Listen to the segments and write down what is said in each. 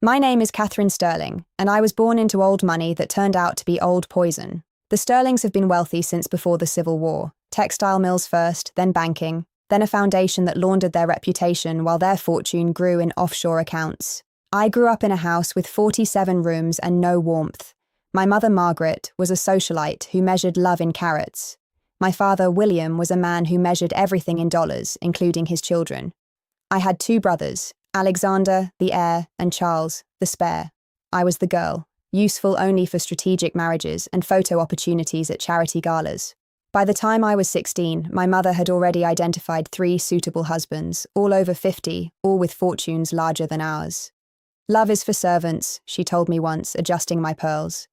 My name is Catherine Sterling, and I was born into old money that turned out to be old poison. The Sterlings have been wealthy since before the Civil War. Textile mills first, then banking, then a foundation that laundered their reputation while their fortune grew in offshore accounts. I grew up in a house with 47 rooms and no warmth. My mother, Margaret, was a socialite who measured love in carats. My father, William, was a man who measured everything in dollars, including his children. I had two brothers, Alexander, the heir, and Charles, the spare. I was the girl, useful only for strategic marriages and photo opportunities at charity galas. By the time I was 16, my mother had already identified 3 suitable husbands, all over 50, all with fortunes larger than ours. Love is for servants, she told me once, adjusting my pearls.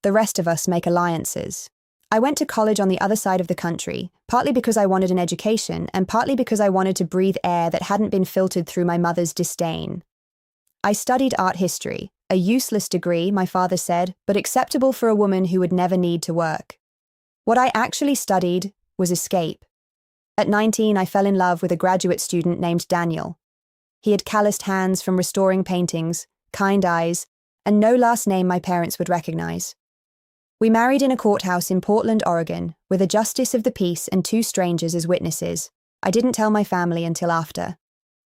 The rest of us make alliances. I went to college on the other side of the country, partly because I wanted an education and partly because I wanted to breathe air that hadn't been filtered through my mother's disdain. I studied art history, a useless degree, my father said, but acceptable for a woman who would never need to work. What I actually studied was escape. At 19, I fell in love with a graduate student named Daniel. He had calloused hands from restoring paintings, kind eyes, and no last name my parents would recognize. We married in a courthouse in Portland, Oregon, with a justice of the peace and 2 strangers as witnesses. I didn't tell my family until after.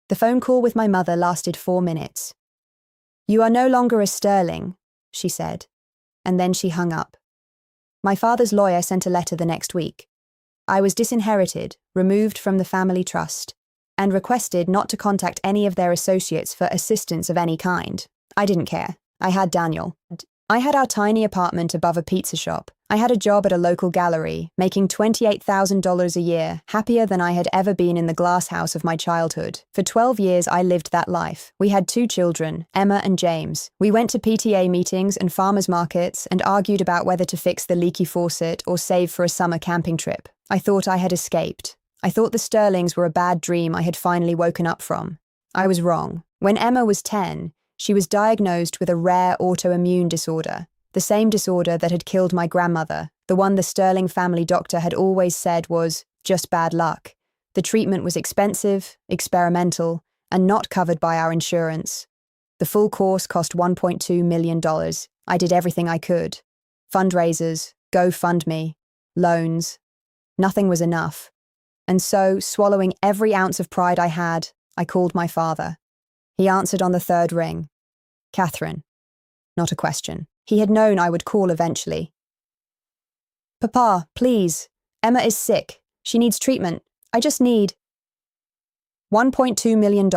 The phone call with my mother lasted 4 minutes. "You are no longer a Sterling," she said, and then she hung up. My father's lawyer sent a letter the next week. I was disinherited, removed from the family trust, and requested not to contact any of their associates for assistance of any kind. I didn't care. I had Daniel. I had our tiny apartment above a pizza shop. I had a job at a local gallery, making $28,000 a year, happier than I had ever been in the glass house of my childhood. For 12 years, I lived that life. We had 2 children, Emma and James. We went to PTA meetings and farmers markets and argued about whether to fix the leaky faucet or save for a summer camping trip. I thought I had escaped. I thought the Sterlings were a bad dream I had finally woken up from. I was wrong. When Emma was 10, she was diagnosed with a rare autoimmune disorder, the same disorder that had killed my grandmother, the one the Sterling family doctor had always said was just bad luck. The treatment was expensive, experimental, and not covered by our insurance. The full course cost $1.2 million. I did everything I could. Fundraisers, GoFundMe, loans. Nothing was enough. And so, swallowing every ounce of pride I had, I called my father. He answered on the 3rd ring. "Catherine." Not a question. He had known I would call eventually. "Papa, please. Emma is sick. She needs treatment. I just need—" $1.2 million,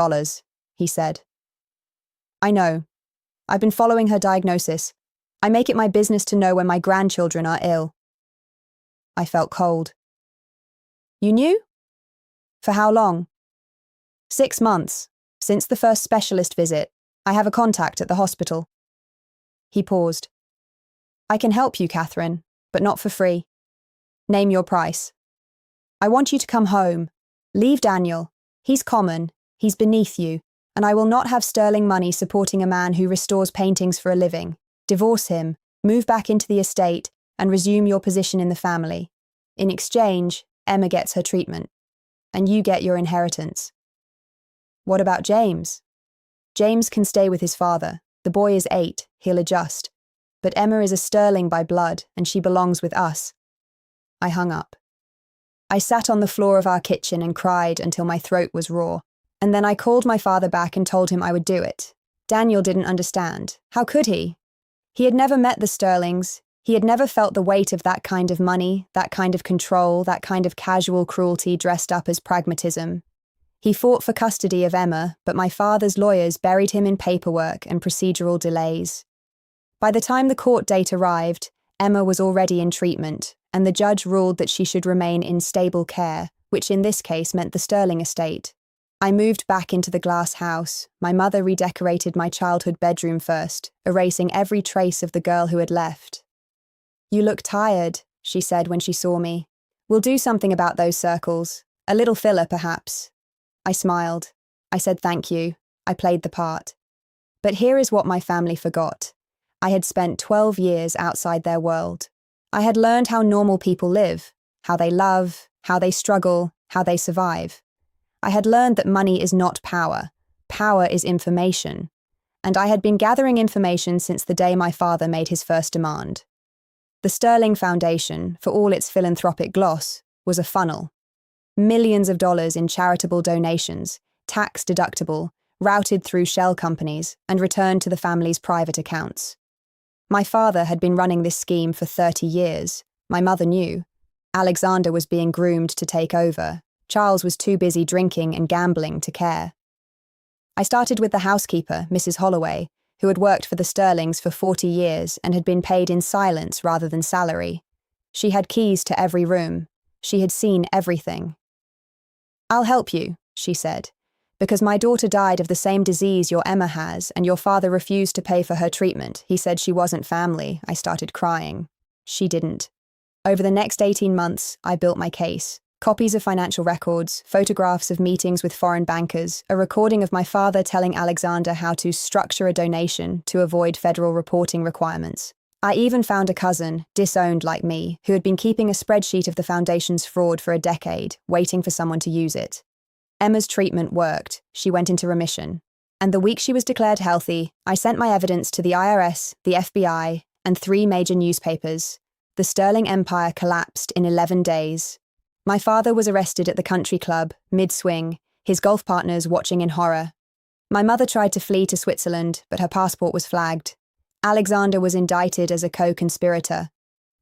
he said. "I know. I've been following her diagnosis. I make it my business to know when my grandchildren are ill." I felt cold. "You knew? For how long?" 6 months. Since the first specialist visit. I have a contact at the hospital." He paused. "I can help you, Catherine, but not for free. Name your price. I want you to come home. Leave Daniel. He's common. He's beneath you. And I will not have Sterling money supporting a man who restores paintings for a living. Divorce him, move back into the estate, and resume your position in the family. In exchange, Emma gets her treatment. And you get your inheritance." "What about James?" "James can stay with his father. The boy is 8, he'll adjust. But Emma is a Sterling by blood, and she belongs with us." I hung up. I sat on the floor of our kitchen and cried until my throat was raw. And then I called my father back and told him I would do it. Daniel didn't understand. How could he? He had never met the Sterlings. He had never felt the weight of that kind of money, that kind of control, that kind of casual cruelty dressed up as pragmatism. He fought for custody of Emma, but my father's lawyers buried him in paperwork and procedural delays. By the time the court date arrived, Emma was already in treatment, and the judge ruled that she should remain in stable care, which in this case meant the Sterling estate. I moved back into the glass house. My mother redecorated my childhood bedroom first, erasing every trace of the girl who had left. "You look tired," she said when she saw me. "We'll do something about those circles. A little filler, perhaps." I smiled. I said thank you. I played the part. But here is what my family forgot. I had spent 12 years outside their world. I had learned how normal people live, how they love, how they struggle, how they survive. I had learned that money is not power. Power is information. and I had been gathering information since the day my father made his first demand. The Sterling Foundation, for all its philanthropic gloss, was a funnel. Millions of dollars in charitable donations, tax-deductible, routed through shell companies and returned to the family's private accounts. My father had been running this scheme for 30 years. My mother knew. Alexander was being groomed to take over. Charles was too busy drinking and gambling to care. I started with the housekeeper, Mrs. Holloway, who had worked for the Sterlings for 40 years and had been paid in silence rather than salary. She had keys to every room. She had seen everything. "I'll help you," she said, "because my daughter died of the same disease your Emma has, and your father refused to pay for her treatment. He said she wasn't family." I started crying. She didn't. Over the next 18 months, I built my case. Copies of financial records, photographs of meetings with foreign bankers, a recording of my father telling Alexander how to structure a donation to avoid federal reporting requirements. I even found a cousin, disowned like me, who had been keeping a spreadsheet of the foundation's fraud for a decade, waiting for someone to use it. Emma's treatment worked. She went into remission. And the week she was declared healthy, I sent my evidence to the IRS, the FBI, and 3 major newspapers. The Sterling Empire collapsed in 11 days. My father was arrested at the country club, mid-swing, his golf partners watching in horror. My mother tried to flee to Switzerland, but her passport was flagged. Alexander was indicted as a co-conspirator.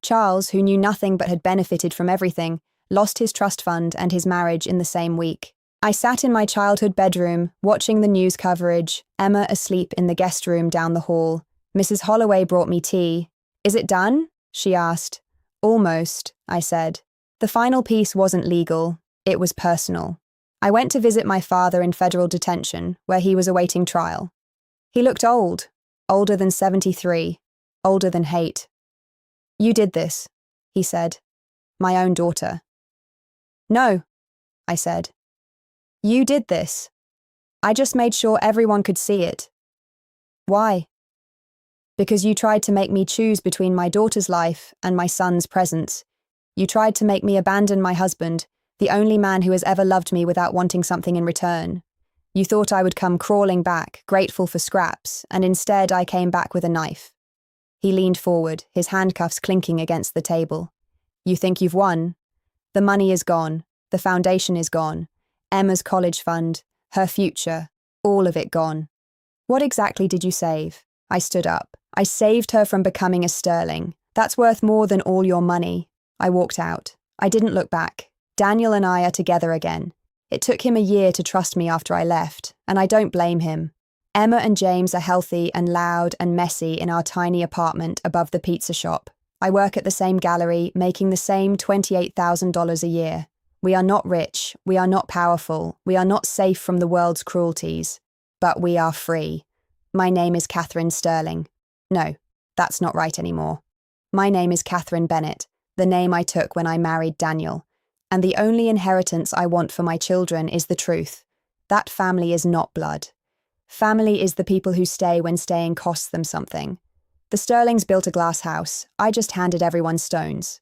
Charles, who knew nothing but had benefited from everything, lost his trust fund and his marriage in the same week. I sat in my childhood bedroom, watching the news coverage, Emma asleep in the guest room down the hall. Mrs. Holloway brought me tea. "Is it done?" she asked. "Almost," I said. The final piece wasn't legal, it was personal. I went to visit my father in federal detention, where he was awaiting trial. He looked old, older than 73, older than hate. "You did this," he said. "My own daughter." "No," I said. "You did this. I just made sure everyone could see it." "Why?" "Because you tried to make me choose between my daughter's life and my son's presence. You tried to make me abandon my husband, the only man who has ever loved me without wanting something in return. You thought I would come crawling back, grateful for scraps, and instead I came back with a knife." He leaned forward, his handcuffs clinking against the table. "You think you've won? The money is gone. The foundation is gone. Emma's college fund, her future, all of it gone. What exactly did you save?" I stood up. "I saved her from becoming a Sterling. That's worth more than all your money." I walked out. I didn't look back. Daniel and I are together again. It took him a year to trust me after I left, and I don't blame him. Emma and James are healthy and loud and messy in our tiny apartment above the pizza shop. I work at the same gallery, making the same $28,000 a year. We are not rich, we are not powerful, we are not safe from the world's cruelties, but we are free. My name is Catherine Sterling. No, that's not right anymore. My name is Catherine Bennett, the name I took when I married Daniel. And the only inheritance I want for my children is the truth. That family is not blood. Family is the people who stay when staying costs them something. The Sterlings built a glass house. I just handed everyone stones.